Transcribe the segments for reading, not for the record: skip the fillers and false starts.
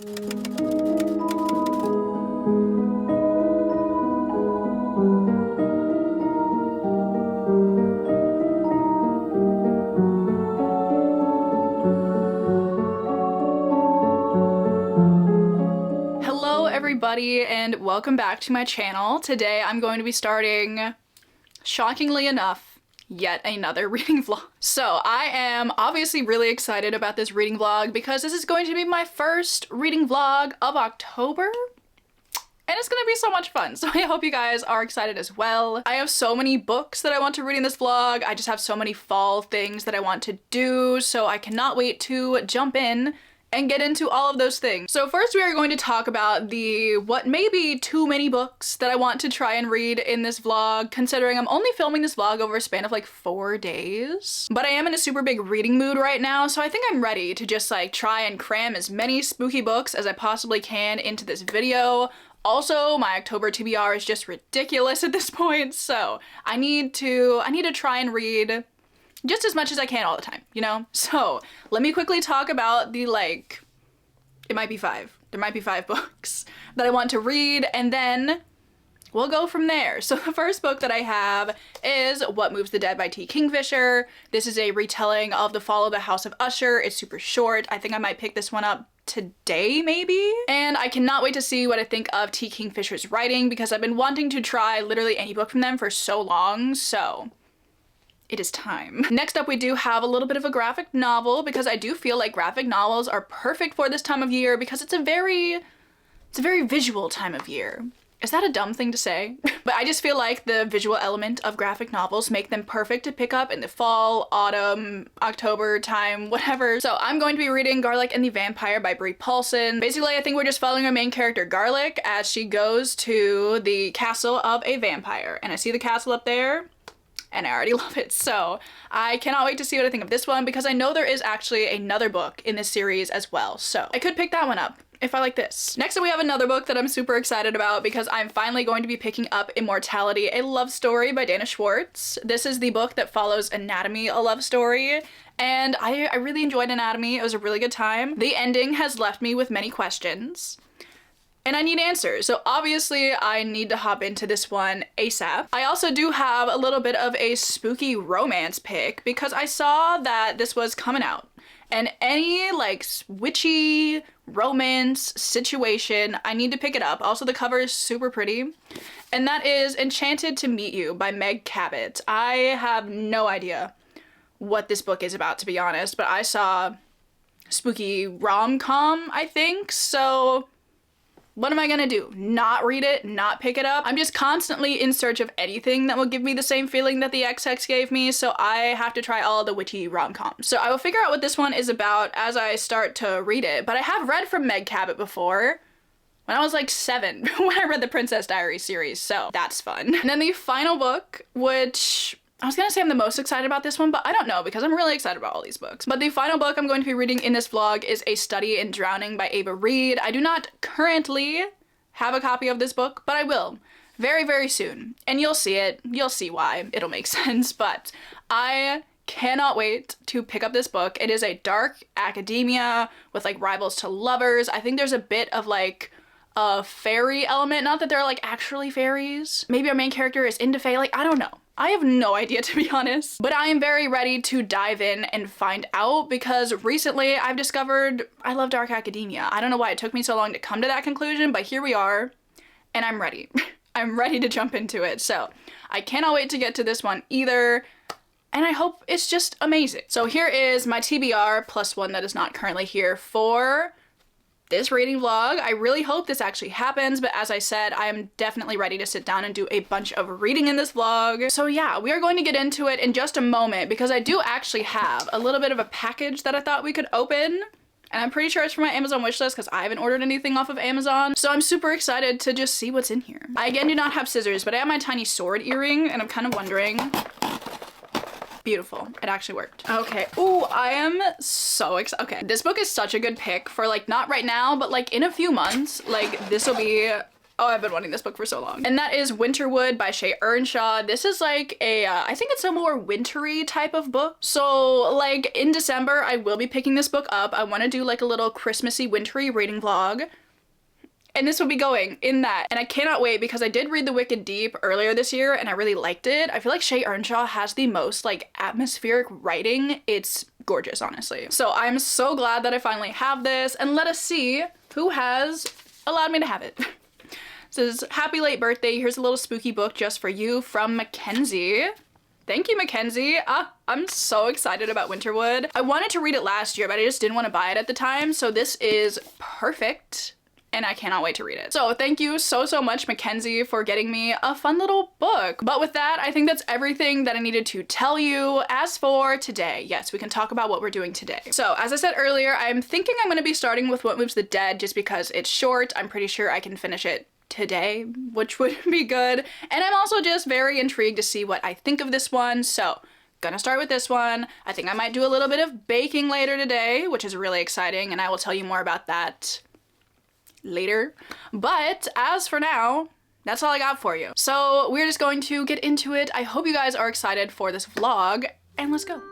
Everybody, and welcome back to my channel. Today I'm going to be starting, shockingly enough, yet another reading vlog. So I am obviously really excited about this reading vlog because this is going to be my first reading vlog of October. And it's gonna be so much fun, so I hope you guys are excited as well. I have so many books that I want to read in this vlog. I just have so many fall things that I want to do, so I cannot wait to jump in and get into all of those things. So first we are going to talk about what may be too many books that I want to try and read in this vlog, considering I'm only filming this vlog over a span of like 4 days. But I am in a super big reading mood right now, so I think I'm ready to just like try and cram as many spooky books as I possibly can into this video. Also, my October TBR is just ridiculous at this point, so I need to try and read just as much as I can all the time, you know? So let me quickly talk about the it might be 5. There might be 5 books that I want to read, and then we'll go from there. So the first book that I have is What Moves the Dead by T. Kingfisher. This is a retelling of The Fall of the House of Usher. It's super short. I think I might pick this one up today maybe, and I cannot wait to see what I think of T. Kingfisher's writing because I've been wanting to try literally any book from them for so long, so it is time. Next up we do have a little bit of a graphic novel because I do feel like graphic novels are perfect for this time of year because it's a very visual time of year. Is that a dumb thing to say? But I just feel like the visual element of graphic novels make them perfect to pick up in the fall, autumn, October time, whatever. So I'm going to be reading Garlic and the Vampire by Brie Paulson. Basically, I think we're just following our main character Garlic as she goes to the castle of a vampire. And I see the castle up there, and I already love it. So I cannot wait to see what I think of this one because I know there is actually another book in this series as well. So I could pick that one up if I like this. Next up we have another book that I'm super excited about because I'm finally going to be picking up Immortality, a love story by Dana Schwartz. This is the book that follows Anatomy, a love story, and I really enjoyed Anatomy. It was a really good time. The ending has left me with many questions, and I need answers. So obviously I need to hop into this one ASAP. I also do have a little bit of a spooky romance pick because I saw that this was coming out. And any like witchy romance situation, I need to pick it up. Also the cover is super pretty. And that is Enchanted to Meet You by Meg Cabot. I have no idea what this book is about, to be honest, but I saw spooky rom-com, I think, so what am I gonna do? Not read it? Not pick it up? I'm just constantly in search of anything that will give me the same feeling that the XX gave me, so I have to try all the witchy rom-coms. So I will figure out what this one is about as I start to read it, but I have read from Meg Cabot before when I was like 7 when I read the Princess Diaries series, so that's fun. And then the final book, which I was gonna say I'm the most excited about this one, but I don't know because I'm really excited about all these books. But the final book I'm going to be reading in this vlog is A Study in Drowning by Ava Reed. I do not currently have a copy of this book, but I will very, very soon. And you'll see it. You'll see why. It'll make sense, but I cannot wait to pick up this book. It is a dark academia with like rivals to lovers. I think there's a bit of like a fairy element. Not that they're like actually fairies. Maybe our main character is into fae. Like, I don't know. I have no idea, to be honest, but I am very ready to dive in and find out because recently I've discovered I love dark academia. I don't know why it took me so long to come to that conclusion, but here we are and I'm ready. I'm ready to jump into it. So I cannot wait to get to this one either. And I hope it's just amazing. So here is my TBR plus one that is not currently here for this reading vlog. I really hope this actually happens, but as I said, I am definitely ready to sit down and do a bunch of reading in this vlog. So yeah, we are going to get into it in just a moment because I do actually have a little bit of a package that I thought we could open. And I'm pretty sure it's from my Amazon wishlist because I haven't ordered anything off of Amazon. So I'm super excited to just see what's in here. I again do not have scissors, but I have my tiny sword earring and I'm kind of wondering. Beautiful. It actually worked. Okay. Ooh, I am so excited. Okay. This book is such a good pick for like, not right now, but like in a few months, like this will be Oh, I've been wanting this book for so long. And that is Winterwood by Shay Earnshaw. This is like a, I think it's a more wintry type of book. So like in December, I will be picking this book up. I want to do like a little Christmassy, wintry reading vlog. And this will be going in that. And I cannot wait because I did read The Wicked Deep earlier this year and I really liked it. I feel like Shay Earnshaw has the most like atmospheric writing. It's gorgeous, honestly. So I'm so glad that I finally have this, and let us see who has allowed me to have it. This is happy late birthday. Here's a little spooky book just for you from Mackenzie. Thank you, Mackenzie. I'm so excited about Winterwood. I wanted to read it last year, but I just didn't want to buy it at the time. So this is perfect. And I cannot wait to read it. So thank you so much, Mackenzie, for getting me a fun little book. But with that, I think that's everything that I needed to tell you. As for today, yes, we can talk about what we're doing today. So as I said earlier, I'm thinking I'm going to be starting with What Moves the Dead just because it's short. I'm pretty sure I can finish it today, which would be good. And I'm also just very intrigued to see what I think of this one. So gonna start with this one. I think I might do a little bit of baking later today, which is really exciting. And I will tell you more about that later. But as for now, that's all I got for you. So we're just going to get into it. I hope you guys are excited for this vlog, and let's go.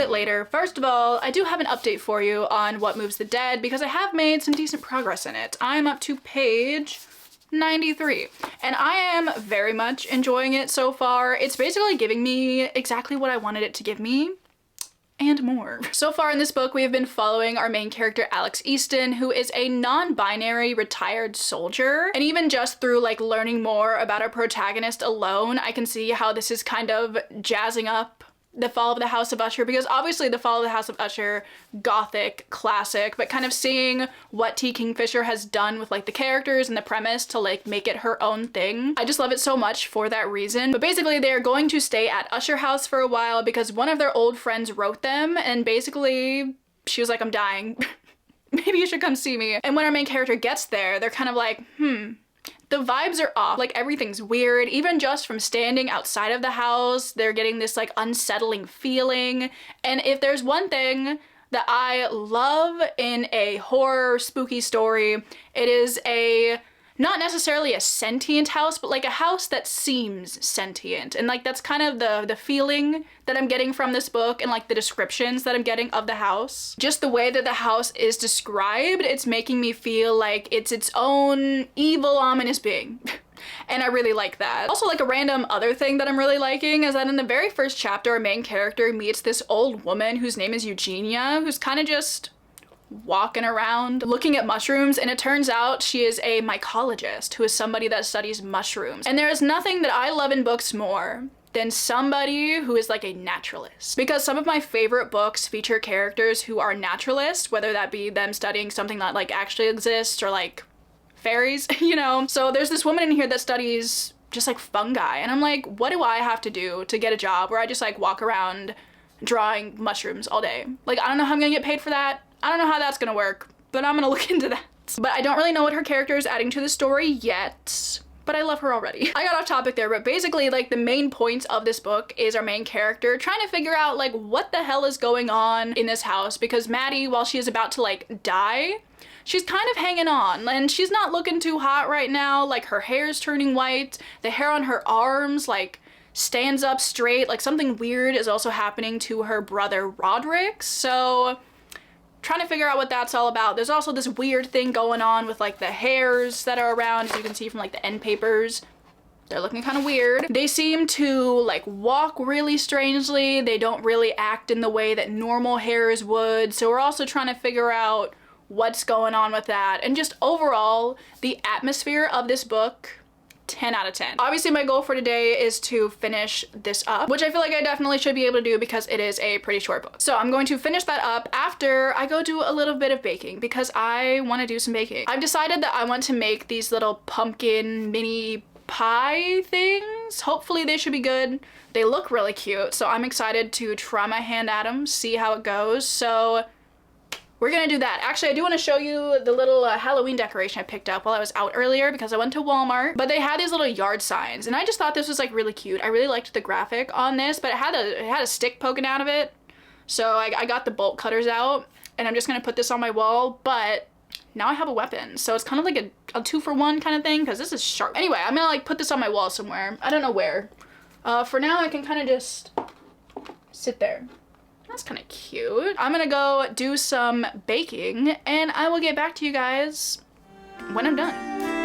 Later. First of all, I do have an update for you on What Moves the Dead because I have made some decent progress in it. I'm up to page 93 and I am very much enjoying it so far. It's basically giving me exactly what I wanted it to give me and more. So far in this book, we have been following our main character, Alex Easton, who is a non-binary retired soldier. And even just through like learning more about our protagonist alone, I can see how this is kind of jazzing up the Fall of the House of Usher, because obviously the Fall of the House of Usher, gothic, classic, but kind of seeing what T. Kingfisher has done with like the characters and the premise to like make it her own thing. I just love it so much for that reason. But basically they're going to stay at Usher House for a while because one of their old friends wrote them, and basically she was like, I'm dying. Maybe you should come see me. And when our main character gets there, they're kind of like, the vibes are off, like everything's weird. Even just from standing outside of the house, they're getting this like unsettling feeling. And if there's one thing that I love in a horror spooky story, it is not necessarily a sentient house, but like a house that seems sentient. And like that's kind of the feeling that I'm getting from this book, and like the descriptions that I'm getting of the house. Just the way that the house is described, it's making me feel like it's its own evil, ominous being. And I really like that. Also, like a random other thing that I'm really liking is that in the very first chapter, our main character meets this old woman whose name is Eugenia, who's kind of just walking around looking at mushrooms, and it turns out she is a mycologist, who is somebody that studies mushrooms. And there is nothing that I love in books more than somebody who is like a naturalist, because some of my favorite books feature characters who are naturalists, whether that be them studying something that like actually exists or like fairies, you know? So there's this woman in here that studies just like fungi, and I'm like, what do I have to do to get a job where I just like walk around drawing mushrooms all day? Like, I don't know how I'm gonna get paid for that. I don't know how that's gonna work, but I'm gonna look into that. But I don't really know what her character is adding to the story yet, but I love her already. I got off topic there, but basically like the main point of this book is our main character trying to figure out like what the hell is going on in this house, because Maddie, while she is about to like die, she's kind of hanging on, and she's not looking too hot right now. Like her hair's turning white, the hair on her arms like stands up straight, like something weird is also happening to her brother Roderick. So trying to figure out what that's all about. There's also this weird thing going on with like the hairs that are around, as you can see from like the end papers. They're looking kind of weird. They seem to like walk really strangely. They don't really act in the way that normal hares would. So we're also trying to figure out what's going on with that. And just overall, the atmosphere of this book, 10 out of 10. Obviously my goal for today is to finish this up, which I feel like I definitely should be able to do because it is a pretty short book. So I'm going to finish that up after I go do a little bit of baking because I want to do some baking. I've decided that I want to make these little pumpkin mini pie things. Hopefully they should be good. They look really cute, so I'm excited to try my hand at them, see how it goes. So we're gonna do that. Actually, I do want to show you the little Halloween decoration I picked up while I was out earlier because I went to Walmart. But they had these little yard signs, and I just thought this was like really cute. I really liked the graphic on this, but it had a stick poking out of it. So I got the bolt cutters out, and I'm just gonna put this on my wall. But now I have a weapon, so it's kind of like a 2-for-1 kind of thing because this is sharp. Anyway, I'm gonna like put this on my wall somewhere. I don't know where. For now, I can kind of just sit there. That's kind of cute. I'm gonna go do some baking and I will get back to you guys when I'm done.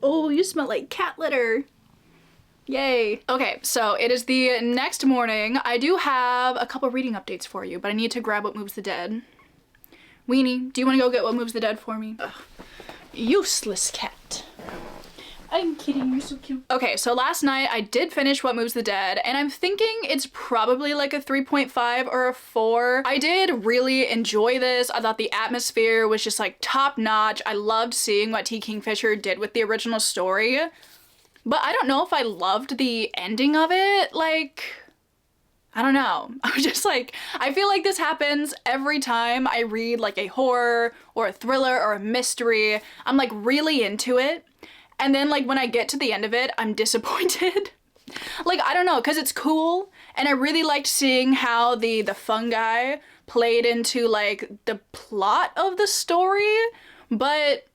Oh, you smell like cat litter. Yay. Okay, so it is the next morning. I do have a couple reading updates for you, but I need to grab What Moves the Dead. Weenie, do you want to go get What Moves the Dead for me? Ugh. Useless cat. I'm kidding, you're so cute. Okay, so last night I did finish What Moves the Dead, and I'm thinking it's probably like a 3.5 or a 4. I did really enjoy this. I thought the atmosphere was just like top notch. I loved seeing what T. Kingfisher did with the original story, but I don't know if I loved the ending of it. Like, I don't know. I was just like, I feel like this happens every time I read like a horror or a thriller or a mystery. I'm like really into it. And then like when I get to the end of it, I'm disappointed. Like, I don't know, because it's cool, and I really liked seeing how the fungi played into like the plot of the story, but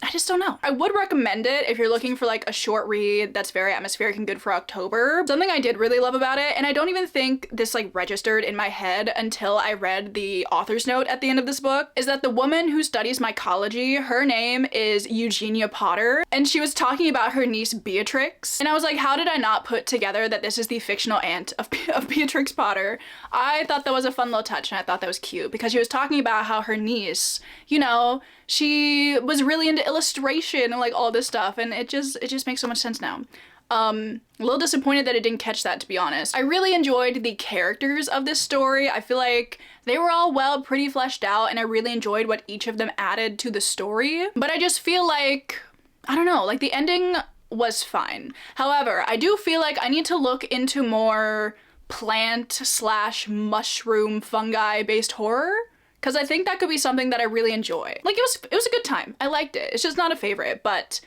I just don't know. I would recommend it if you're looking for like a short read that's very atmospheric and good for October. Something I did really love about it, and I don't even think this like registered in my head until I read the author's note at the end of this book, is that the woman who studies mycology, her name is Eugenia Potter, and she was talking about her niece Beatrix. And I was like, how did I not put together that this is the fictional aunt of Beatrix Potter? I thought that was a fun little touch, and I thought that was cute because she was talking about how her niece, you know, she was really into illustration and like all this stuff, and it just makes so much sense now. A little disappointed that it didn't catch that, to be honest. I really enjoyed the characters of this story. I feel like they were all pretty fleshed out, and I really enjoyed what each of them added to the story. But I just feel like, I don't know, like the ending was fine. However, I do feel like I need to look into more plant/mushroom fungi based horror, because I think that could be something that I really enjoy. Like, it was a good time. I liked it. It's just not a favorite, but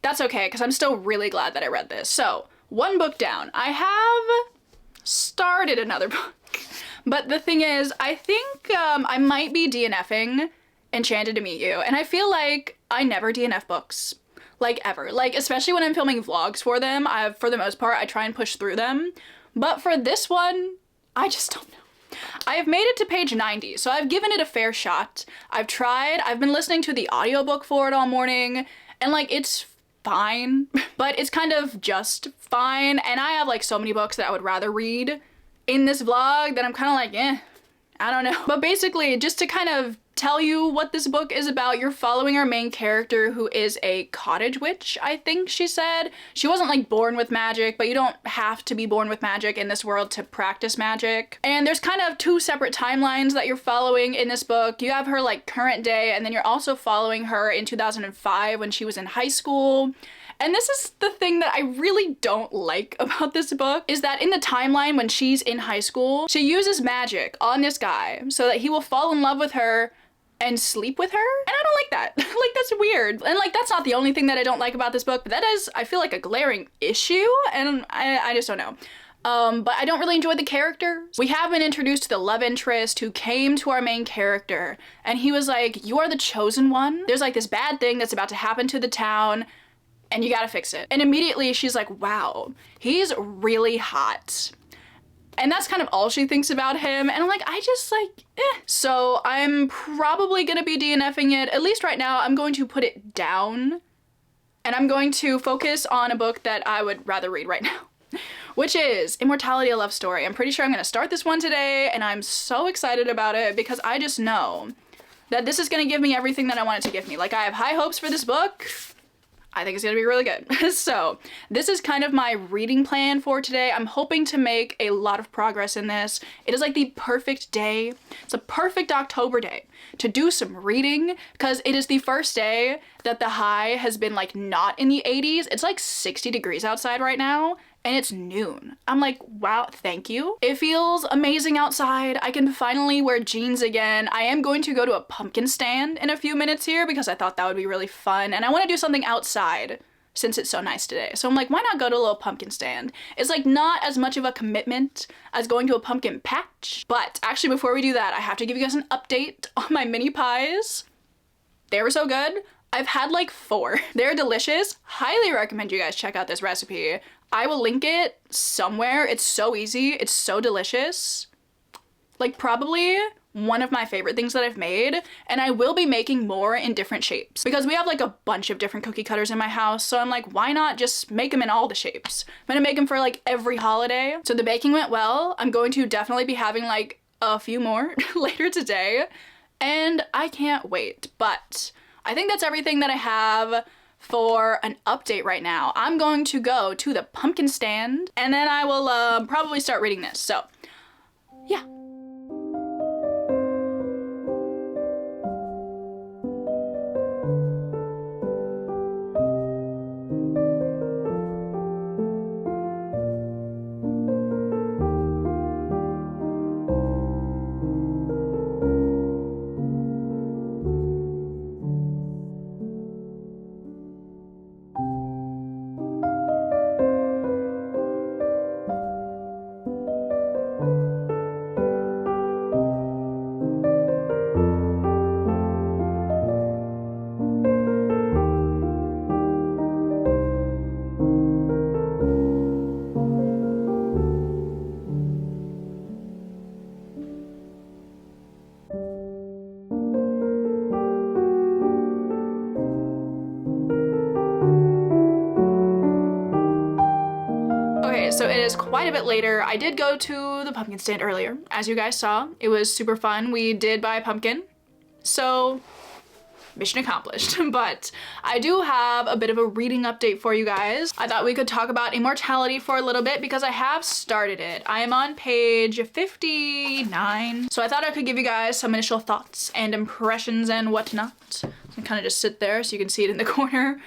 that's okay, because I'm still really glad that I read this. So, one book down. I have started another book. But the thing is, I think I might be DNFing Enchanted to Meet You, and I feel like I never DNF books. Like, ever. Like, especially when I'm filming vlogs for them, for the most part, I try and push through them. But for this one, I just don't know. I have made it to page 90, so I've given it a fair shot. I've tried, I've been listening to the audiobook for it all morning, and like, it's fine, but it's kind of just fine, and I have like so many books that I would rather read in this vlog that I'm kind of like, I don't know. But basically, just to kind of tell you what this book is about, you're following our main character, who is a cottage witch, I think she said. She wasn't like born with magic, but you don't have to be born with magic in this world to practice magic. And there's kind of two separate timelines that you're following in this book. You have her like current day, and then you're also following her in 2005 when she was in high school. And this is the thing that I really don't like about this book, is that in the timeline when she's in high school, she uses magic on this guy so that he will fall in love with her and sleep with her, and I don't like that. Like, that's weird. And like, that's not the only thing that I don't like about this book, but that is, I feel like, a glaring issue, and I just don't know. But I don't really enjoy the characters. We have been introduced to the love interest who came to our main character, and he was like, you are the chosen one. There's like this bad thing that's about to happen to the town, and you gotta fix it. And immediately she's like, wow, he's really hot. And that's kind of all she thinks about him, and I'm like, I just like, So I'm probably gonna be DNFing it. At least right now, I'm going to put it down, and I'm going to focus on a book that I would rather read right now, which is Immortality: A Love Story. I'm pretty sure I'm gonna start this one today, and I'm so excited about it because I just know that this is gonna give me everything that I want it to give me. Like, I have high hopes for this book. I think it's gonna be really good. So this is kind of my reading plan for today. I'm hoping to make a lot of progress in this. It is like the perfect day. It's a perfect October day to do some reading, because it is the first day that the high has been like not in the 80s. It's like 60 degrees outside right now, and it's noon. I'm like, wow, thank you. It feels amazing outside. I can finally wear jeans again. I am going to go to a pumpkin stand in a few minutes here because I thought that would be really fun, and I want to do something outside since it's so nice today. So I'm like, why not go to a little pumpkin stand? It's like not as much of a commitment as going to a pumpkin patch. But actually, before we do that, I have to give you guys an update on my mini pies. They were so good. I've had like 4. They're delicious. Highly recommend you guys check out this recipe. I will link it somewhere. It's so easy. It's so delicious. Like, probably one of my favorite things that I've made, and I will be making more in different shapes because we have like a bunch of different cookie cutters in my house, so I'm like, why not just make them in all the shapes? I'm gonna make them for like every holiday. So the baking went well. I'm going to definitely be having like a few more later today, and I can't wait. But I think that's everything that I have for an update right now. I'm going to go to the pumpkin stand, and then I will probably start reading this. So yeah. so it is quite a bit later. I did go to the pumpkin stand earlier, as you guys saw. It was super fun. We did buy a pumpkin, so mission accomplished. But I do have a bit of a reading update for you guys. I thought we could talk about Immortality for a little bit because I have started it. I am on page 59. So I thought I could give you guys some initial thoughts and impressions and whatnot. I kind of just sit there so you can see it in the corner.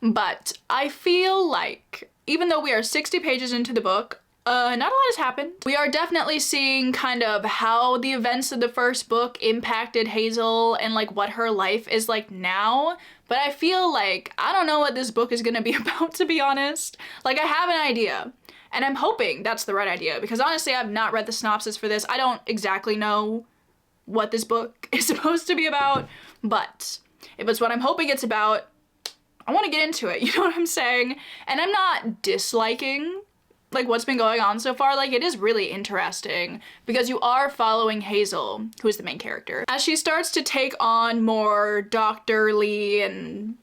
But I feel like even though we are 60 pages into the book, not a lot has happened. We are definitely seeing kind of how the events of the first book impacted Hazel and like what her life is like now. But I feel like I don't know what this book is gonna be about, to be honest. Like, I have an idea and I'm hoping that's the right idea because honestly I've not read the synopsis for this. I don't exactly know what this book is supposed to be about, but if it's what I'm hoping it's about, I want to get into it, you know what I'm saying? And I'm not disliking like what's been going on so far. Like, it is really interesting because you are following Hazel, who is the main character, as she starts to take on more doctorly and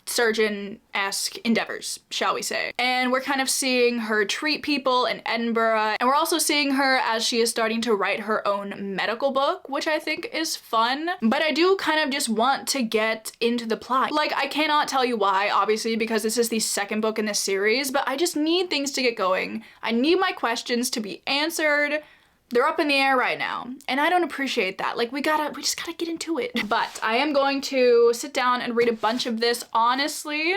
surgeon-esque endeavors, shall we say. And we're kind of seeing her treat people in Edinburgh, and we're also seeing her as she is starting to write her own medical book, which I think is fun. But I do kind of just want to get into the plot. Like, I cannot tell you why, obviously, because this is the second book in this series, but I just need things to get going. I need my questions to be answered. They're up in the air right now, and I don't appreciate that. Like, we just gotta get into it. But I am going to sit down and read a bunch of this. Honestly,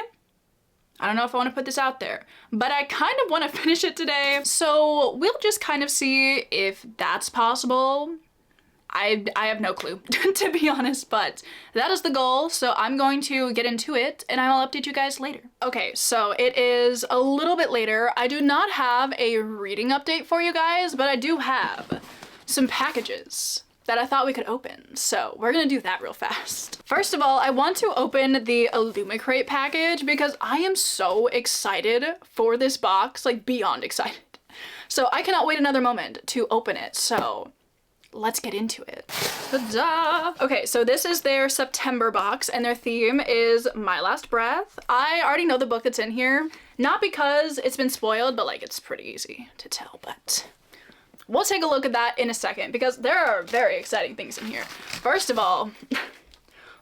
I don't know if I want to put this out there, but I kind of want to finish it today. So we'll just kind of see if that's possible. I have no clue, to be honest, but that is the goal. So I'm going to get into it and I will update you guys later. Okay, so it is a little bit later. I do not have a reading update for you guys, but I do have some packages that I thought we could open. So we're gonna do that real fast. First of all, I want to open the Illumicrate package because I am so excited for this box, like beyond excited. So I cannot wait another moment to open it. So let's get into it. Ta-da! Okay, so this is their September box and their theme is My Last Breath. I already know the book that's in here, not because it's been spoiled, but like it's pretty easy to tell, but we'll take a look at that in a second because there are very exciting things in here. First of all,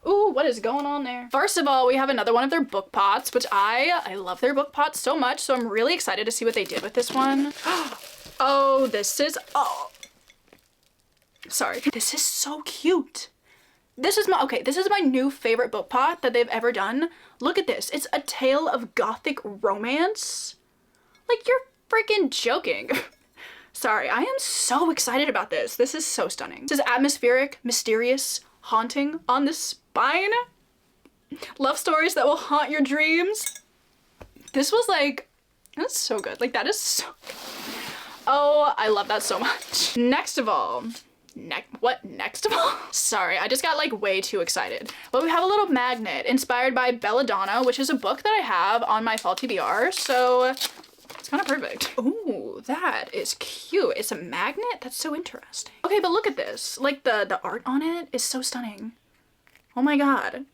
ooh, what is going on there? First of all, we have another one of their book pots, which I love their book pots so much, so I'm really excited to see what they did with this one. Oh, this is, oh. Sorry. This is so cute. This is my new favorite book pot that they've ever done. Look at this. It's a tale of gothic romance. Like, you're freaking joking. Sorry, I am so excited about this. This is so stunning. This is atmospheric, mysterious, haunting on the spine. Love stories that will haunt your dreams. This was like, that's so good. Like, that is so good. Oh, I love that so much. Next of all, next of all? Sorry, I just got like way too excited. But we have a little magnet inspired by Belladonna, which is a book that I have on my fall TBR, so it's kind of perfect. Ooh, that is cute. It's a magnet? That's so interesting. Okay, but look at this. Like the art on it is so stunning. Oh my god.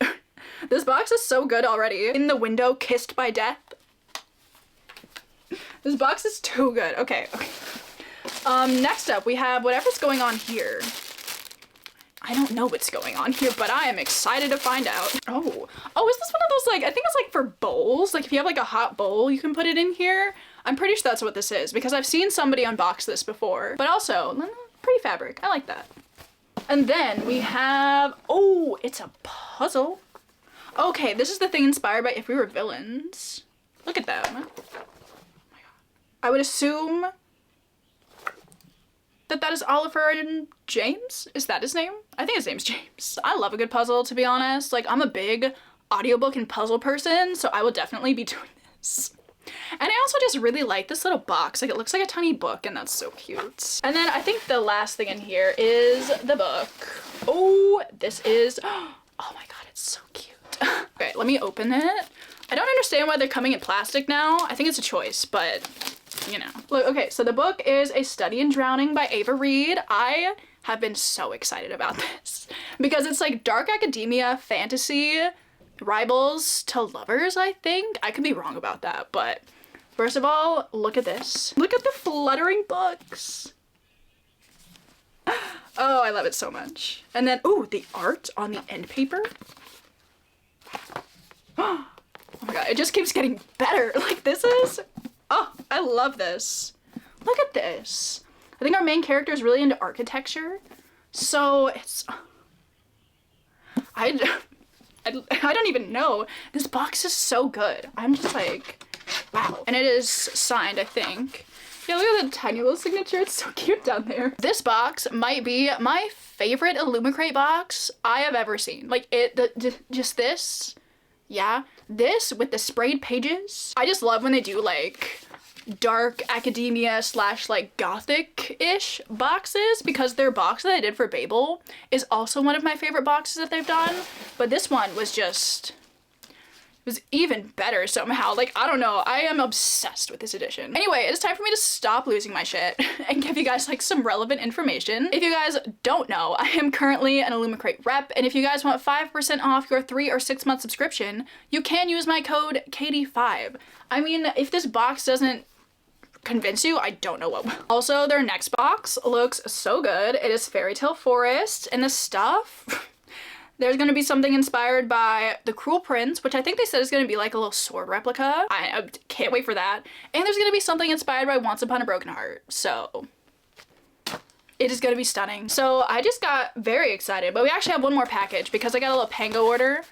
This box is so good already. In the window, kissed by death. This box is too good. Okay. Next up, we have whatever's going on here. I don't know what's going on here, but I am excited to find out. Oh, is this one of those, like, I think it's like for bowls. Like if you have like a hot bowl, you can put it in here. I'm pretty sure that's what this is because I've seen somebody unbox this before. But also, pretty fabric. I like that. And then we have, oh, it's a puzzle. Okay, this is the thing inspired by If We Were Villains. Look at them. Oh my god. I would assume that is Oliver and James? Is that his name? I think his name's James. I love a good puzzle, to be honest. Like, I'm a big audiobook and puzzle person, so I will definitely be doing this. And I also just really like this little box. Like, it looks like a tiny book, and that's so cute. And then I think the last thing in here is the book. Oh, this is, oh my god, it's so cute. Okay, let me open it. I don't understand why they're coming in plastic now. I think it's a choice, but you know. Look, okay, so the book is A Study in Drowning by Ava Reed. I have been so excited about this because it's like dark academia, fantasy, rivals to lovers, I think. I could be wrong about that, but First of all, look at this. Look at the fluttering books. Oh, I love it so much. And then, ooh, the art on the end paper. Oh my god, it just keeps getting better. Like, this is, oh, I love this. Look at this. I think our main character is really into architecture. So it's, I don't even know. This box is so good. I'm just like, wow. And it is signed, I think. Yeah, look at the tiny little signature. It's so cute down there. This box might be my favorite Illumicrate box I have ever seen. Like, just this. Yeah, this with the sprayed pages. I just love when they do like dark academia slash like gothic-ish boxes, because their box that I did for Babel is also one of my favorite boxes that they've done. But this one was just, it was even better somehow. Like, I don't know, I am obsessed with this edition. Anyway, it's time for me to stop losing my shit and give you guys like some relevant information. If you guys don't know, I am currently an Illumicrate rep, and if you guys want 5% off your 3 or 6 month subscription, you can use my code Katie5. I mean, if this box doesn't convince you, I don't know what will. Also, their next box looks so good. It is Fairy Tale Forest, and the stuff, there's gonna be something inspired by The Cruel Prince, which I think they said is gonna be like a little sword replica. I can't wait for that. And there's gonna be something inspired by Once Upon a Broken Heart. So it is gonna be stunning. So I just got very excited, but we actually have one more package because I got a little Pango order,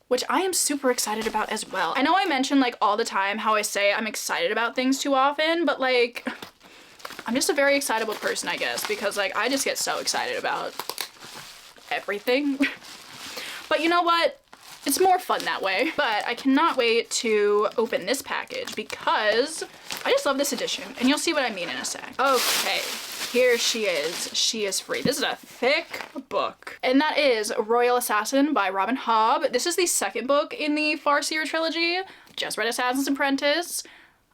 which I am super excited about as well. I know I mention like all the time how I say I'm excited about things too often, but like, I'm just a very excitable person, I guess, because like I just get so excited about everything. But you know what? It's more fun that way. But I cannot wait to open this package because I just love this edition, and you'll see what I mean in a sec. Okay, here she is. She is free. This is a thick book, and that is Royal Assassin by Robin Hobb. This is the second book in the Farseer trilogy. Just read Assassin's Apprentice.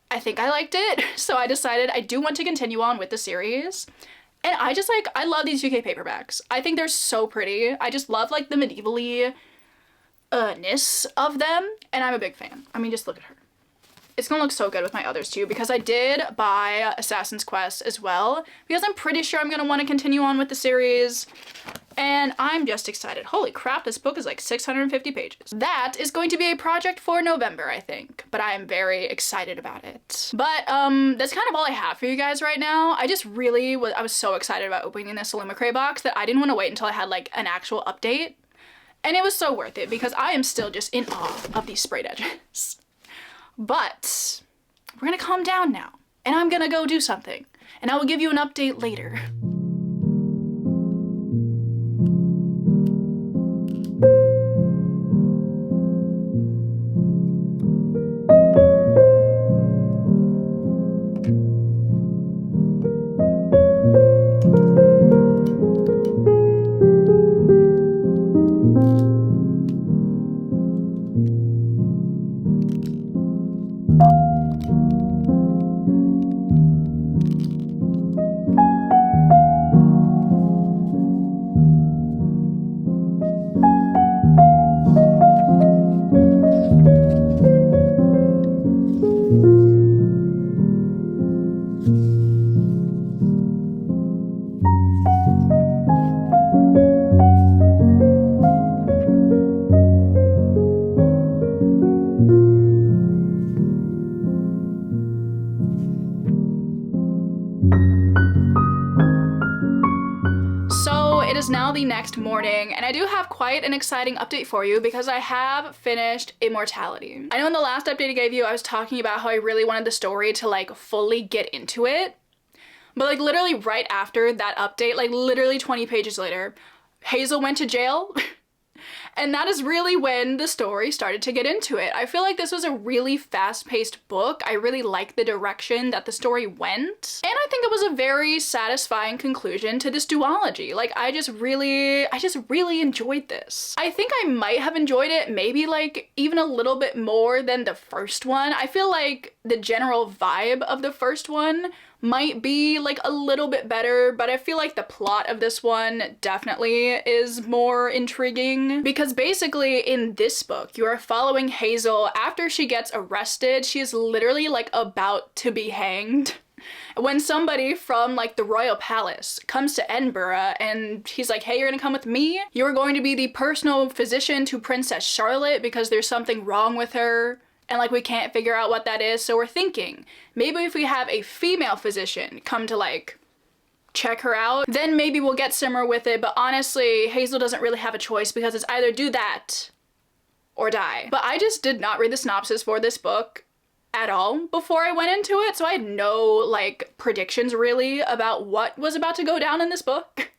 I think I liked it, so I decided I do want to continue on with the series. And I just like, I love these UK paperbacks. I think they're so pretty. I just love like the medieval-y ness of them, and I'm a big fan. I mean, just look at her. It's gonna look so good with my others too, because I did buy Assassin's Quest as well, because I'm pretty sure I'm gonna want to continue on with the series, and I'm just excited. Holy crap, this book is like 650 pages. That is going to be a project for November, I think, but I am very excited about it. But that's kind of all I have for you guys right now. I just really I was so excited about opening this Illumicrate box that I didn't want to wait until I had like an actual update. And it was so worth it because I am still just in awe of these sprayed edges. But we're gonna calm down now, and I'm gonna go do something, and I will give you an update later. It is now the next morning, and I do have quite an exciting update for you because I have finished Immortality. I know in the last update I gave you, I was talking about how I really wanted the story to like fully get into it, but like literally right after that update, like literally 20 pages later, Hazel went to jail. And that is really when the story started to get into it. I feel like this was a really fast-paced book. I really liked the direction that the story went. And I think it was a very satisfying conclusion to this duology. Like, I just really enjoyed this. I think I might have enjoyed it maybe like even a little bit more than the first one. I feel like the general vibe of the first one might be like a little bit better, but I feel like the plot of this one definitely is more intriguing, because basically in this book you are following Hazel after she gets arrested. She is literally like about to be hanged when somebody from like the royal palace comes to Edinburgh and he's like, hey, you're gonna come with me? You're going to be the personal physician to Princess Charlotte because there's something wrong with her. And like we can't figure out what that is, so we're thinking maybe if we have a female physician come to like check her out, then maybe we'll get somewhere with it. But honestly, Hazel doesn't really have a choice because it's either do that or die. But I just did not read the synopsis for this book at all before I went into it, so I had no like predictions really about what was about to go down in this book.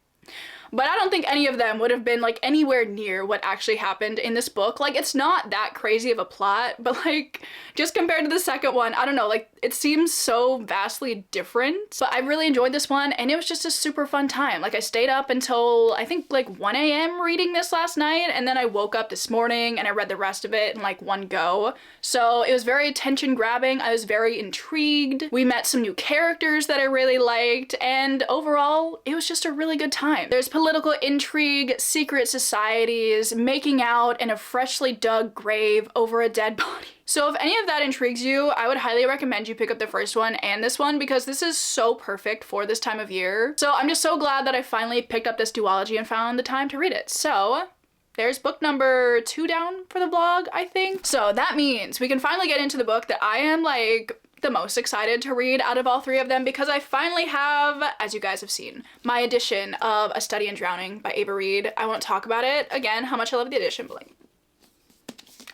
But I don't think any of them would have been like anywhere near what actually happened in this book. Like, it's not that crazy of a plot, but like just compared to the second one, I don't know, like it seems so vastly different. But I really enjoyed this one and it was just a super fun time. Like I stayed up until I think like 1 a.m. reading this last night, and then I woke up this morning and I read the rest of it in like one go. So it was very attention grabbing. I was very intrigued. We met some new characters that I really liked, and overall it was just a really good time. There's political intrigue, secret societies, making out in a freshly dug grave over a dead body. So if any of that intrigues you, I would highly recommend you pick up the first one and this one, because this is so perfect for this time of year. So I'm just so glad that I finally picked up this duology and found the time to read it. So there's book number 2 down for the vlog, I think. So that means we can finally get into the book that I am like the most excited to read out of all 3 of them, because I finally have, as you guys have seen, my edition of A Study in Drowning by Ava Reed. I won't talk about it again, how much I love the edition, but like,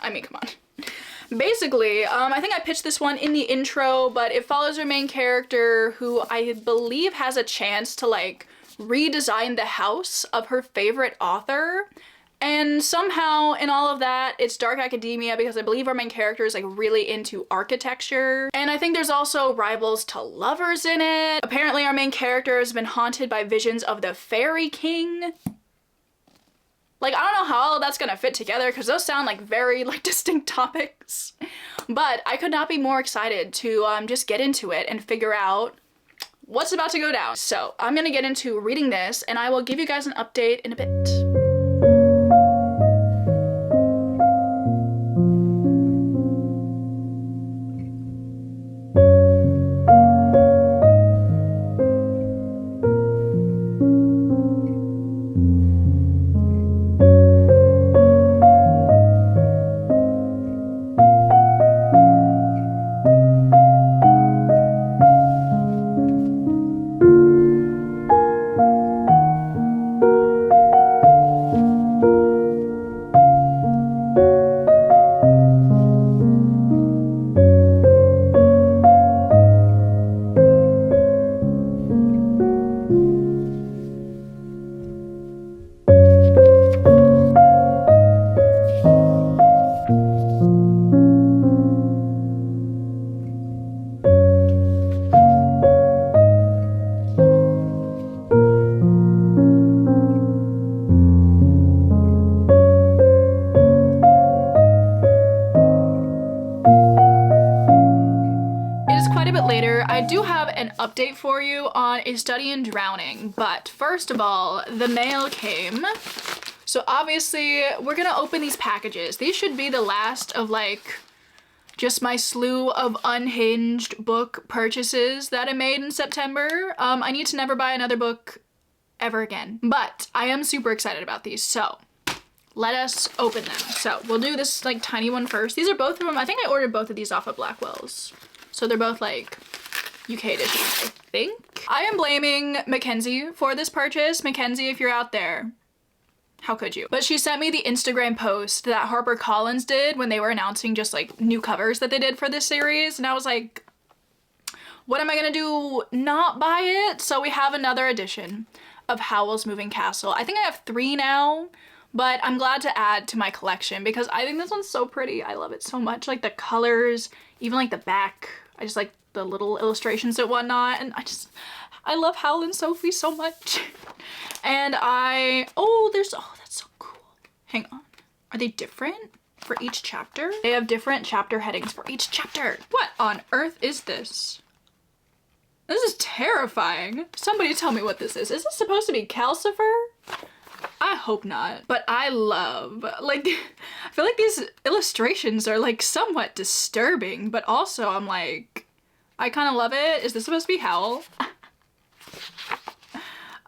I mean, come on. Basically, I think I pitched this one in the intro, but it follows our main character who I believe has a chance to like redesign the house of her favorite author. And somehow in all of that, it's dark academia because I believe our main character is like really into architecture. And I think there's also rivals to lovers in it. Apparently our main character has been haunted by visions of the Fairy King. Like, I don't know how all that's gonna fit together because those sound like very like distinct topics. But I could not be more excited to just get into it and figure out what's about to go down. So I'm gonna get into reading this and I will give you guys an update in a bit. I do have an update for you on A Study in Drowning, but first of all, the mail came. So obviously we're gonna open these packages. These should be the last of like just my slew of unhinged book purchases that I made in September. I need to never buy another book ever again, but I am super excited about these, so let us open them. So we'll do this like tiny one first. These are both of them. I think I ordered both of these off of Blackwell's. So they're both like UK editions, I think. I am blaming Mackenzie for this purchase. Mackenzie, if you're out there, how could you? But she sent me the Instagram post that HarperCollins did when they were announcing just like new covers that they did for this series. And I was like, what am I gonna do? Not buy it? So we have another edition of Howl's Moving Castle. I think I have 3 now, but I'm glad to add to my collection because I think this one's so pretty. I love it so much. Like the colors, even like the back. I just like the little illustrations and whatnot. And I love Howl and Sophie so much. And oh, that's so cool. Hang on. Are they different for each chapter? They have different chapter headings for each chapter. What on earth is this? This is terrifying. Somebody tell me what this is. Is this supposed to be calcifer? I hope not. But I love, like, I feel like these illustrations are like somewhat disturbing, but also I'm like, I kind of love it. Is this supposed to be Howl?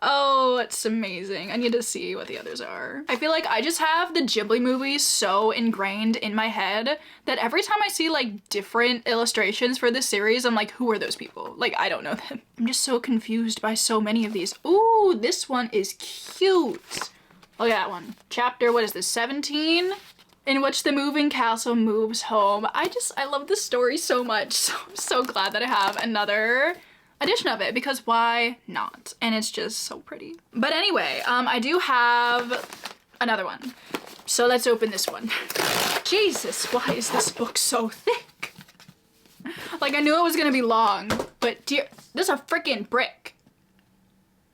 Oh, it's amazing. I need to see what the others are. I feel like I just have the Ghibli movies so ingrained in my head that every time I see like different illustrations for this series, I'm like, who are those people? Like, I don't know them. I'm just so confused by so many of these. Ooh, this one is cute. Look at that one. Chapter, what is this, 17? In which the moving castle moves home. I love this story so much. So I'm so glad that I have another edition of it, because why not? And it's just so pretty. But anyway, I do have another one. So let's open this one. Jesus, why is this book so thick? Like, I knew it was gonna be long, but dear, this is a freaking brick.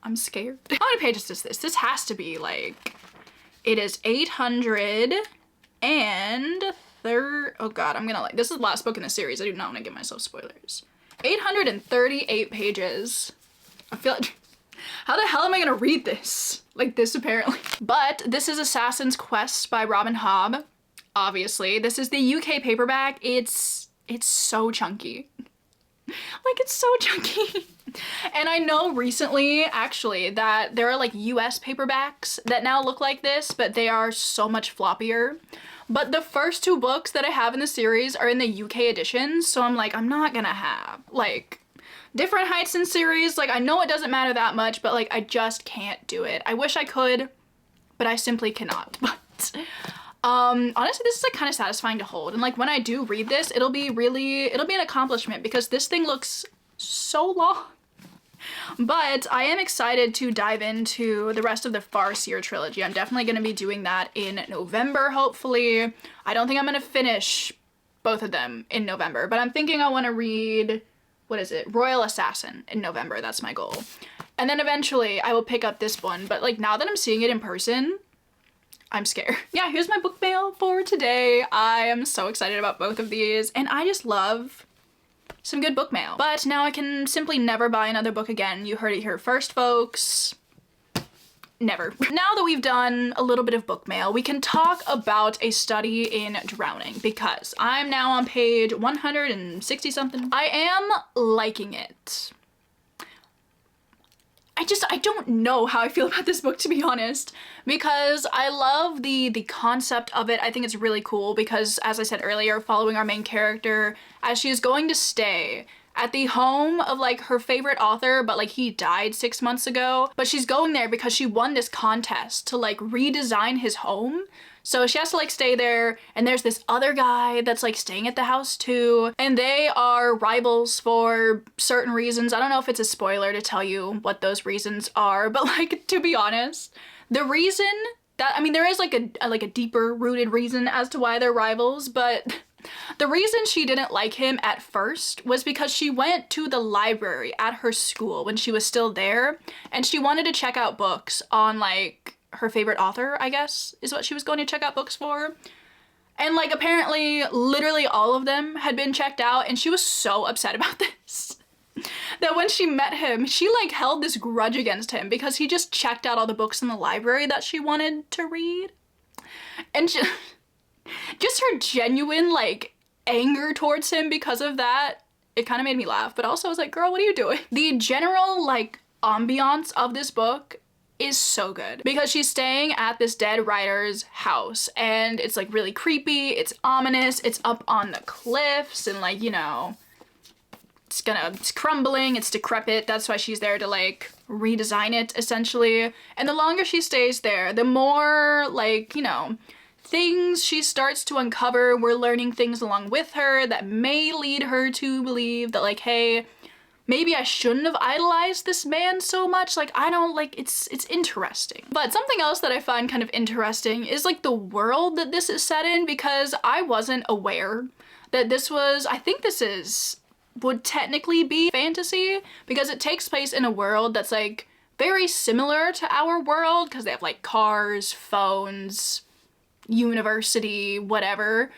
I'm scared. How many pages is this? This has to be like, it is 800 and oh God, I'm gonna like, this is the last book in the series. I do not want to give myself spoilers. 838 pages. I feel like, how the hell am I gonna read this? Like this apparently. But this is Assassin's Quest by Robin Hobb. Obviously, this is the UK paperback. It's so chunky. Like, it's so chunky. And I know recently, actually, that there are like US paperbacks that now look like this, but they are so much floppier. But the first two books that I have in the series are in the UK editions, so I'm like, I'm not gonna have like different heights in series. Like, I know it doesn't matter that much, but like, I just can't do it. I wish I could, but I simply cannot. But honestly, this is like kind of satisfying to hold, and like when I do read this, it'll be an accomplishment, because this thing looks so long. But I am excited to dive into the rest of the Farseer trilogy. I'm definitely going to be doing that in November, hopefully. I don't think I'm going to finish both of them in November, but I'm thinking I want to read, what is it, Royal Assassin in November. That's my goal. And then eventually I will pick up this one, but like now that I'm seeing it in person, I'm scared. Yeah, here's my book mail for today. I am so excited about both of these, and I just love some good book mail. But now I can simply never buy another book again. You heard it here first, folks. Never. Now that we've done a little bit of book mail, we can talk about a study in drowning, because I'm now on page 160 something. I am liking it. I don't know how I feel about this book, to be honest, because I love the concept of it. I think it's really cool because, as I said earlier, following our main character as she is going to stay at the home of like her favorite author, but like he died 6 months ago, but she's going there because she won this contest to like redesign his home. So she has to like stay there, and there's this other guy that's like staying at the house too, and they are rivals for certain reasons. I don't know if it's a spoiler to tell you what those reasons are, but like, to be honest, the reason that, I mean, there is like a deeper rooted reason as to why they're rivals, but the reason she didn't like him at first was because she went to the library at her school when she was still there, and she wanted to check out books on like her favorite author, I guess, is what she was going to check out books for. And like, apparently literally all of them had been checked out, and she was so upset about this that when she met him, she like held this grudge against him because he just checked out all the books in the library that she wanted to read. And just her genuine like anger towards him because of that, it kind of made me laugh. But also I was like, girl, what are you doing? The general like ambiance of this book is so good because she's staying at this dead writer's house, and it's like really creepy, it's ominous, it's up on the cliffs, and like, you know, it's crumbling, it's decrepit. That's why she's there to like redesign it essentially. And the longer she stays there, the more like, you know, things she starts to uncover. We're learning things along with her that may lead her to believe that like, hey, maybe I shouldn't have idolized this man so much. Like, I don't like, it's interesting. But something else that I find kind of interesting is like the world that this is set in, because I wasn't aware that this was, I think this would technically be fantasy, because it takes place in a world that's like very similar to our world, because they have like cars, phones, university, whatever.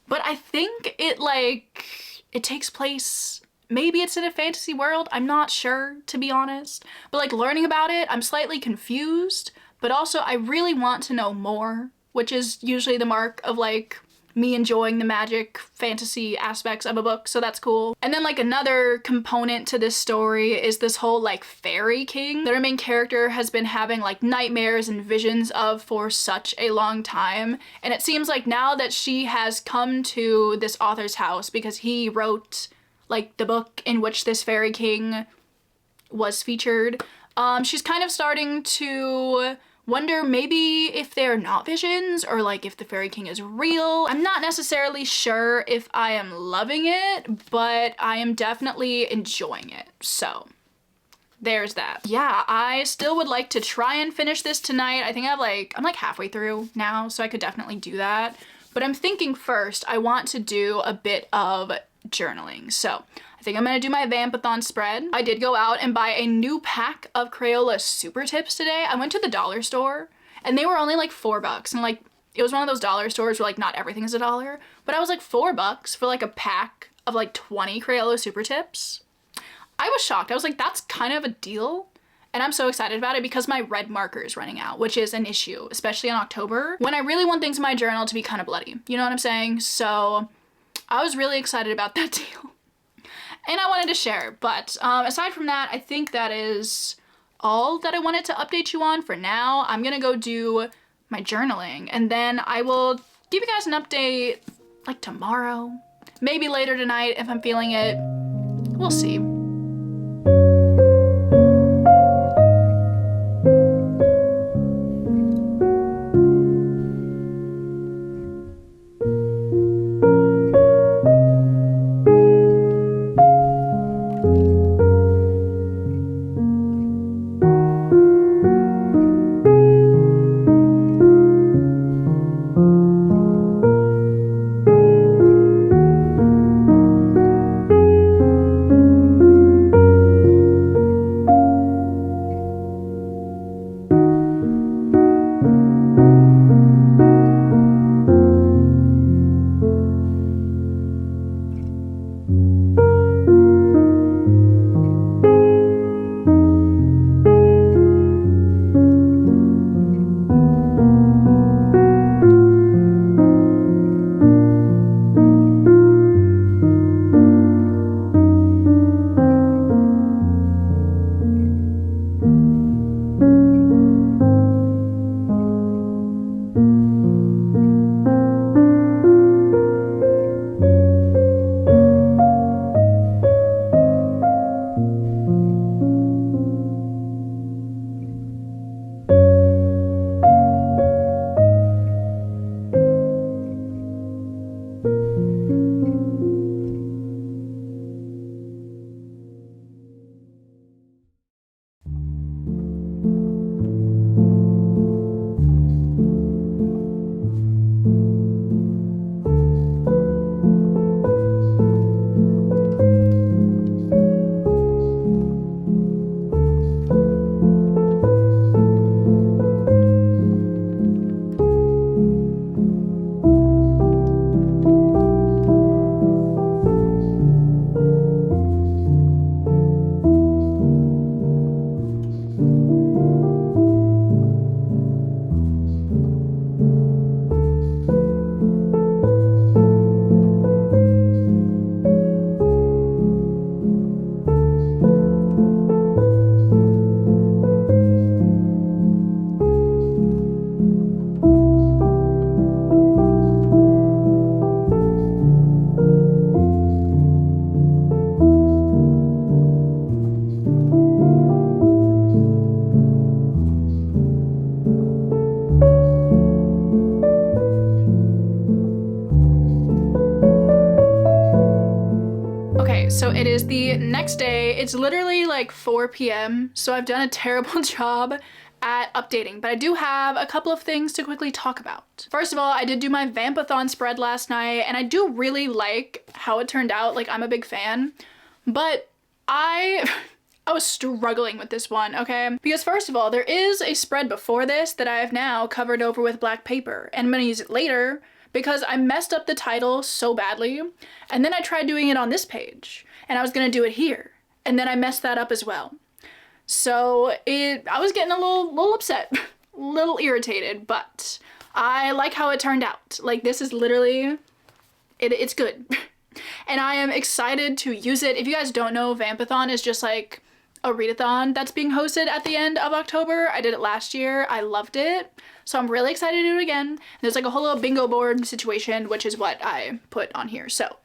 But I think it takes place maybe it's in a fantasy world. I'm not sure, to be honest. But like learning about it, I'm slightly confused, but also I really want to know more, which is usually the mark of like me enjoying the magic fantasy aspects of a book, so that's cool. And then like another component to this story is this whole like fairy king that our main character has been having like nightmares and visions of for such a long time. And it seems like now that she has come to this author's house because he wrote like the book in which this fairy king was featured, she's kind of starting to wonder maybe if they're not visions or like if the fairy king is real. I'm not necessarily sure if I am loving it, but I am definitely enjoying it. So there's that. Yeah, I still would like to try and finish this tonight. I think I'm like halfway through now, so I could definitely do that. But I'm thinking first I want to do a bit of journaling. So I think I'm gonna do my Vampathon spread. I did go out and buy a new pack of Crayola Super Tips today. I went to the dollar store and they were only like $4, and like it was one of those dollar stores where like not everything is $1, but I was like $4 for like a pack of like 20 Crayola Super Tips. I was shocked. I was like, that's kind of a deal. And I'm so excited about it because my red marker is running out, which is an issue, especially in October when I really want things in my journal to be kind of bloody. You know what I'm saying? So I was really excited about that deal. And I wanted to share, but aside from that, I think that is all that I wanted to update you on for now. I'm gonna go do my journaling, and then I will give you guys an update like tomorrow, maybe later tonight if I'm feeling it. We'll see. So it is the next day. It's literally like 4 p.m. So I've done a terrible job at updating, but I do have a couple of things to quickly talk about. First of all, I did do my Vampathon spread last night, and I do really like how it turned out. Like, I'm a big fan, but I was struggling with this one, okay? Because first of all, there is a spread before this that I have now covered over with black paper, and I'm gonna use it later because I messed up the title so badly, and then I tried doing it on this page, and I was gonna do it here. And then I messed that up as well. So I was getting a little upset, a little irritated, but I like how it turned out. Like, this is literally, it's good. And I am excited to use it. If you guys don't know, Vampathon is just like a readathon that's being hosted at the end of October. I did it last year. I loved it. So I'm really excited to do it again. There's like a whole little bingo board situation, which is what I put on here. So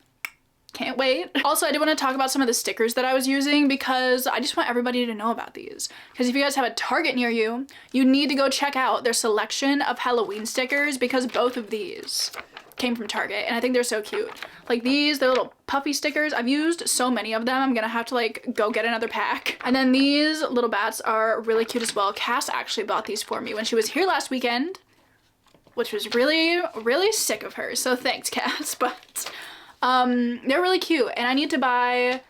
can't wait. Also, I did want to talk about some of the stickers that I was using because I just want everybody to know about these. Because if you guys have a Target near you, you need to go check out their selection of Halloween stickers because both of these came from Target and I think they're so cute. Like these, they're little puffy stickers. I've used so many of them. I'm gonna have to like go get another pack. And then these little bats are really cute as well. Cass actually bought these for me when she was here last weekend, which was really, really sick of her. So thanks, Cass. But they're really cute and I need to buy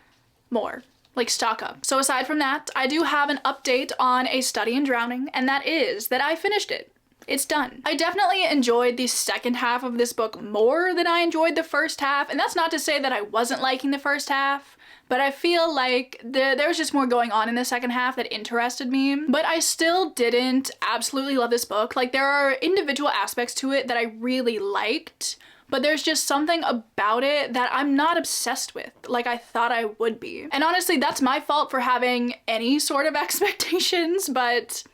more, like stock up. So aside from that, I do have an update on A Study in Drowning, and that is that I finished it. It's done. I definitely enjoyed the second half of this book more than I enjoyed the first half, and that's not to say that I wasn't liking the first half, but I feel like there was just more going on in the second half that interested me. But I still didn't absolutely love this book. Like, there are individual aspects to it that I really liked, but there's just something about it that I'm not obsessed with like I thought I would be. And honestly, that's my fault for having any sort of expectations, but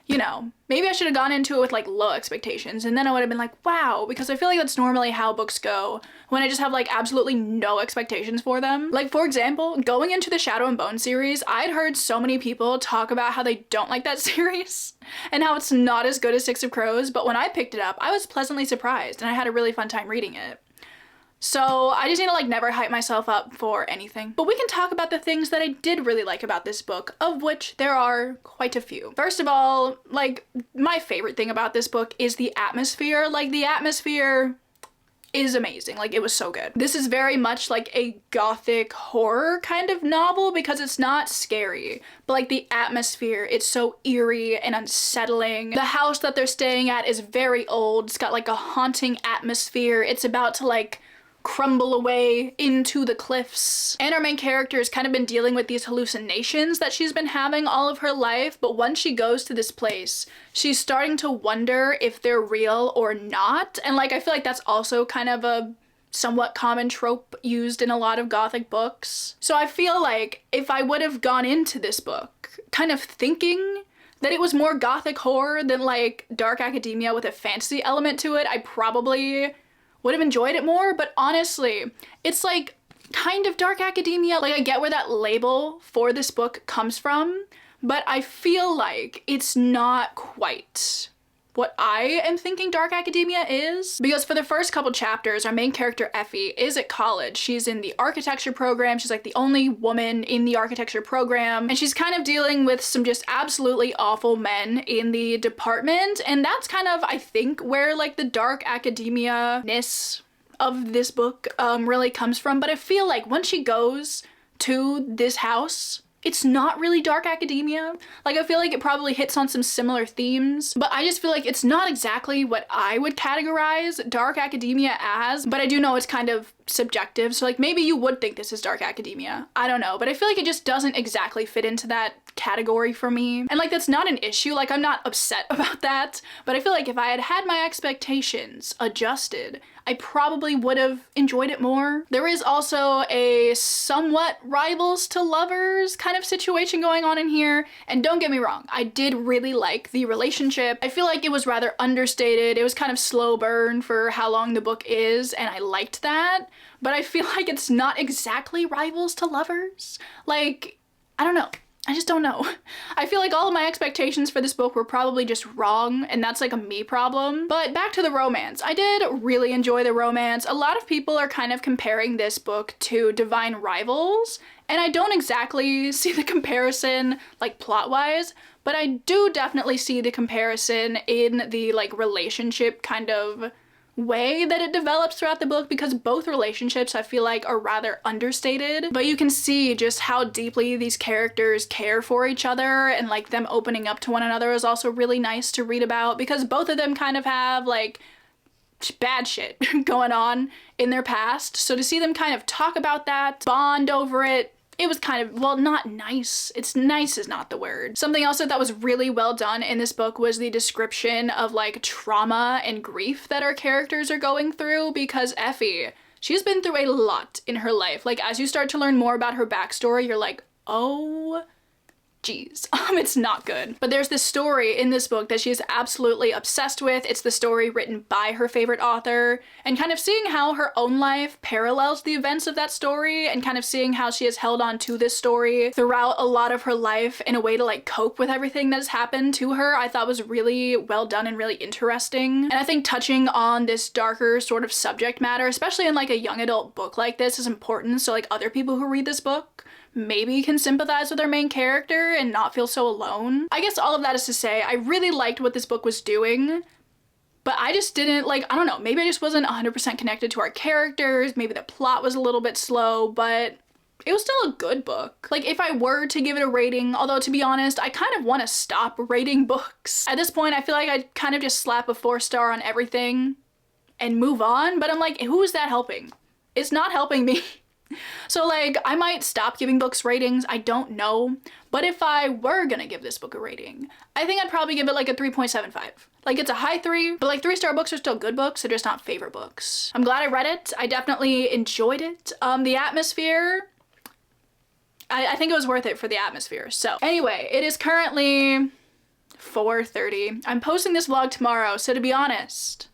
you know, maybe I should have gone into it with like low expectations and then I would have been like, wow, because I feel like that's normally how books go when I just have like absolutely no expectations for them. Like, for example, going into the Shadow and Bone series, I'd heard so many people talk about how they don't like that series and how it's not as good as Six of Crows, but when I picked it up, I was pleasantly surprised and I had a really fun time reading it. So I just need to like never hype myself up for anything. But we can talk about the things that I did really like about this book, of which there are quite a few. First of all, like, my favorite thing about this book is the atmosphere. Like, the atmosphere is amazing. Like, it was so good. This is very much like a gothic horror kind of novel because it's not scary, but like the atmosphere, it's so eerie and unsettling. The house that they're staying at is very old. It's got like a haunting atmosphere. It's about to like crumble away into the cliffs. And our main character has kind of been dealing with these hallucinations that she's been having all of her life, but once she goes to this place, she's starting to wonder if they're real or not. And like, I feel like that's also kind of a somewhat common trope used in a lot of gothic books. So I feel like if I would have gone into this book kind of thinking that it was more gothic horror than like dark academia with a fantasy element to it, I probably would have enjoyed it more. But honestly, it's like kind of dark academia. Like, I get where that label for this book comes from, but I feel like it's not quite what I am thinking dark academia is. Because for the first couple chapters, our main character Effie is at college. She's in the architecture program. She's like the only woman in the architecture program, and she's kind of dealing with some just absolutely awful men in the department. And that's kind of, I think, where like the dark academia-ness of this book really comes from. But I feel like once she goes to this house, it's not really dark academia. Like, I feel like it probably hits on some similar themes, but I just feel like it's not exactly what I would categorize dark academia as, but I do know it's kind of subjective. So like, maybe you would think this is dark academia. I don't know, but I feel like it just doesn't exactly fit into that category for me. And like, that's not an issue. Like, I'm not upset about that, but I feel like if I had had my expectations adjusted, I probably would have enjoyed it more. There is also a somewhat rivals to lovers kind of situation going on in here. And don't get me wrong, I did really like the relationship. I feel like it was rather understated. It was kind of slow burn for how long the book is, and I liked that. But I feel like it's not exactly rivals to lovers. Like, I don't know. I just don't know. I feel like all of my expectations for this book were probably just wrong, and that's like a me problem. But back to the romance. I did really enjoy the romance. A lot of people are kind of comparing this book to Divine Rivals, and I don't exactly see the comparison like plot-wise, but I do definitely see the comparison in the like relationship kind of way that it develops throughout the book, because both relationships I feel like are rather understated, but you can see just how deeply these characters care for each other, and like them opening up to one another is also really nice to read about, because both of them kind of have like bad shit going on in their past. So to see them kind of talk about that, bond over it, it was kind of, well, not nice. It's nice is not the word. Something else that was really well done in this book was the description of like trauma and grief that our characters are going through, because Effie, she's been through a lot in her life. Like, as you start to learn more about her backstory, you're like, oh, geez, it's not good. But there's this story in this book that she is absolutely obsessed with. It's the story written by her favorite author, and kind of seeing how her own life parallels the events of that story, and kind of seeing how she has held on to this story throughout a lot of her life in a way to like cope with everything that has happened to her, I thought was really well done and really interesting. And I think touching on this darker sort of subject matter, especially in like a young adult book like this, is important, so like other people who read this book maybe can sympathize with their main character and not feel so alone. I guess all of that is to say, I really liked what this book was doing, but I just didn't, like, I don't know, maybe I just wasn't 100% connected to our characters, maybe the plot was a little bit slow, but it was still a good book. Like, if I were to give it a rating, although to be honest, I kind of want to stop rating books. At this point, I feel like I'd kind of just slap a 4-star on everything and move on, but I'm like, who is that helping? It's not helping me. So like, I might stop giving books ratings, I don't know, but if I were gonna give this book a rating, I think I'd probably give it like a 3.75. Like, it's a high 3, but like 3-star books are still good books, they're just not favorite books. I'm glad I read it, I definitely enjoyed it. The atmosphere, I think it was worth it for the atmosphere. So anyway, it is currently 4:30. I'm posting this vlog tomorrow, so to be honest,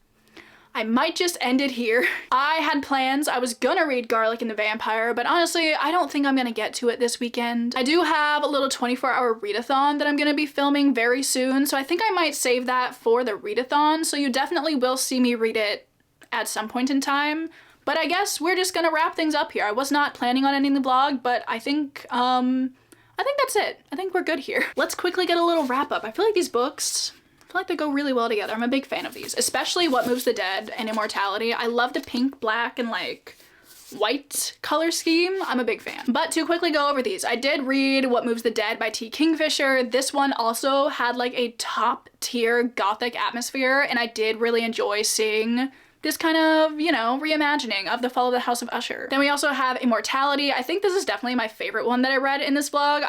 I might just end it here. I had plans. I was gonna read Garlic and the Vampire, but honestly, I don't think I'm gonna get to it this weekend. I do have a little 24-hour readathon that I'm gonna be filming very soon, so I think I might save that for the readathon, so you definitely will see me read it at some point in time. But I guess we're just gonna wrap things up here. I was not planning on ending the vlog, but I think that's it. I think we're good here. Let's quickly get a little wrap up. I feel like these books, like they go really well together. I'm a big fan of these, especially What Moves the Dead and Immortality. I love the pink, black, and like white color scheme. I'm a big fan. But to quickly go over these, I did read What Moves the Dead by T. Kingfisher. This one also had like a top tier gothic atmosphere, and I did really enjoy seeing this kind of, you know, reimagining of the fall of the House of Usher. Then we also have Immortality. I think this is definitely my favorite one that I read in this vlog.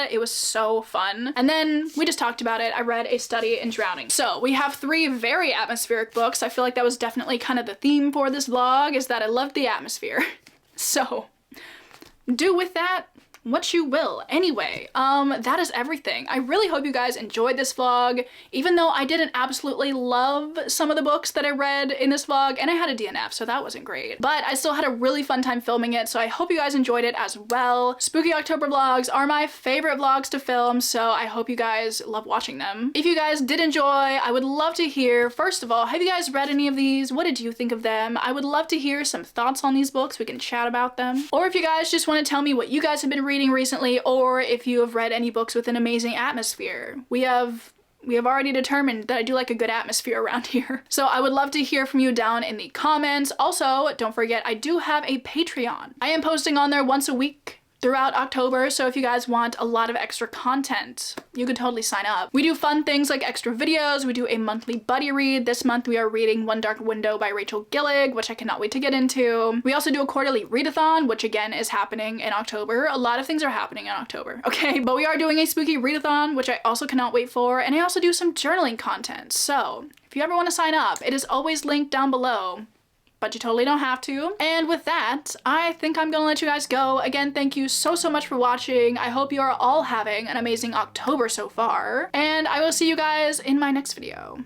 It was so fun. And then we just talked about it. I read A Study in Drowning. So we have 3 very atmospheric books. I feel like that was definitely kind of the theme for this vlog, is that I loved the atmosphere. So do with that what you will. Anyway, that is everything. I really hope you guys enjoyed this vlog, even though I didn't absolutely love some of the books that I read in this vlog, and I had a DNF, so that wasn't great. But I still had a really fun time filming it, so I hope you guys enjoyed it as well. Spooky October vlogs are my favorite vlogs to film, so I hope you guys love watching them. If you guys did enjoy, I would love to hear, first of all, have you guys read any of these? What did you think of them? I would love to hear some thoughts on these books. We can chat about them. Or if you guys just want to tell me what you guys have been reading recently, or if you have read any books with an amazing atmosphere. We have already determined that I do like a good atmosphere around here. So I would love to hear from you down in the comments. Also, don't forget, I do have a Patreon. I am posting on there once a week throughout October, so if you guys want a lot of extra content, you could totally sign up. We do fun things like extra videos, we do a monthly buddy read. This month we are reading One Dark Window by Rachel Gillig, which I cannot wait to get into. We also do a quarterly readathon, which again is happening in October. A lot of things are happening in October, okay? But we are doing a spooky readathon, which I also cannot wait for, and I also do some journaling content. So if you ever want to sign up, it is always linked down below, but you totally don't have to. And with that, I think I'm gonna let you guys go. Again, thank you so much for watching. I hope you are all having an amazing October so far, and I will see you guys in my next video.